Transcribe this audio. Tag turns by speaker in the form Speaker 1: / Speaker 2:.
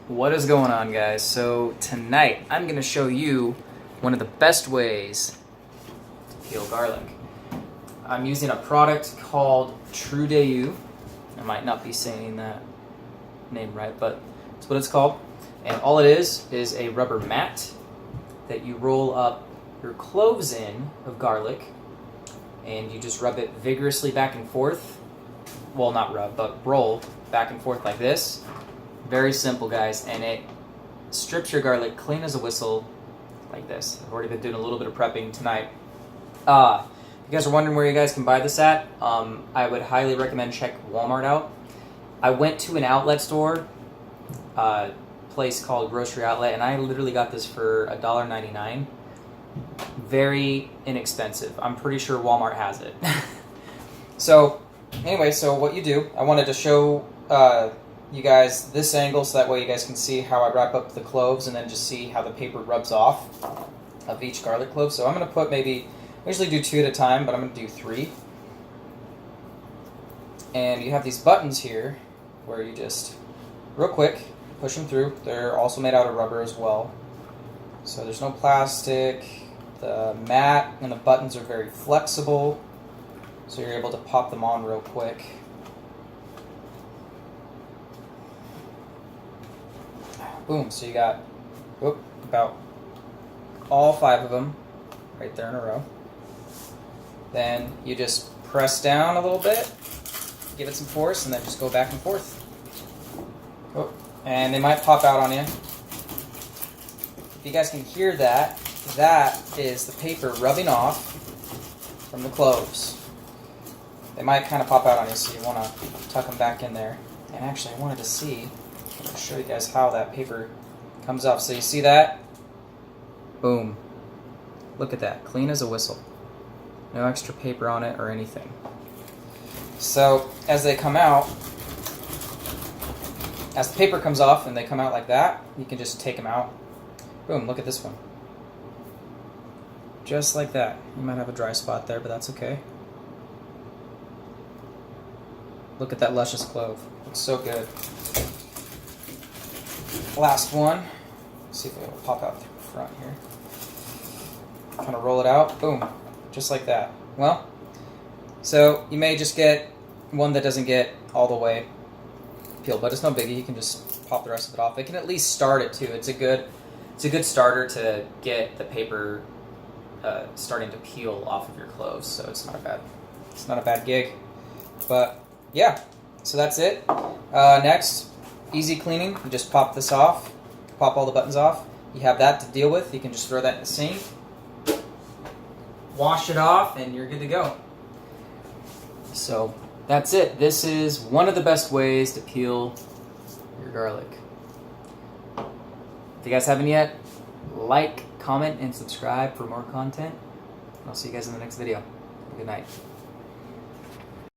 Speaker 1: What is going on, guys? So tonight I'm going to show you one of the best ways to peel garlic. I'm using a product called Trudeau. I might not be saying that name right, but that's what it's called. And all it is a rubber mat that you roll up your cloves in of garlic, and you just rub it vigorously back and forth. Well, not rub, but roll back and forth like this. Very simple, guys, and it strips your garlic clean as a whistle like this. I've already been doing a little bit of prepping tonight. If you guys are wondering where you guys can buy this at, I would highly recommend check Walmart out. I went to an outlet store, place called Grocery Outlet, and I literally got this for $1.99. Very inexpensive. I'm pretty sure Walmart has it. So anyway, so what you do, I wanted to show you guys this angle so that way you guys can see how I wrap up the cloves and then just see how the paper rubs off of each garlic clove. So I'm going to put I usually do 2 at a time, but I'm going to do 3. And you have these buttons here where you just, real quick, push them through. They're also made out of rubber as well. So there's no plastic. The mat and the buttons are very flexible, so you're able to pop them on real quick. Boom, so you got about all 5 of them right there in a row. Then you just press down a little bit, give it some force, and then just go back and forth. Oh, and they might pop out on you. If you guys can hear that, that is the paper rubbing off from the cloves. They might kind of pop out on you, so you want to tuck them back in there. And actually, I wanted to see, I'll show you guys how that paper comes off. So you see that? Boom. Look at that, clean as a whistle. No extra paper on it or anything. So as they come out, as the paper comes off and they come out like that, you can just take them out. Boom, look at this one. Just like that. You might have a dry spot there, but that's okay. Look at that luscious clove. Looks so good. Last one. Let's see if it will pop out through the front here. Kind of roll it out. Boom. Just like that. Well, so you may just get one that doesn't get all the way peeled, but it's no biggie. You can just pop the rest of it off. It can at least start it too. It's a good starter to get the paper starting to peel off of your cloves. So it's not a bad gig. But yeah, so that's it. Next, easy cleaning. You just pop this off, pop all the buttons off. You have that to deal with. You can just throw that in the sink, wash it off, and you're good to go. So that's it. This is one of the best ways to peel your garlic. If you guys haven't yet, like, comment, and subscribe for more content. I'll see you guys in the next video. Good night.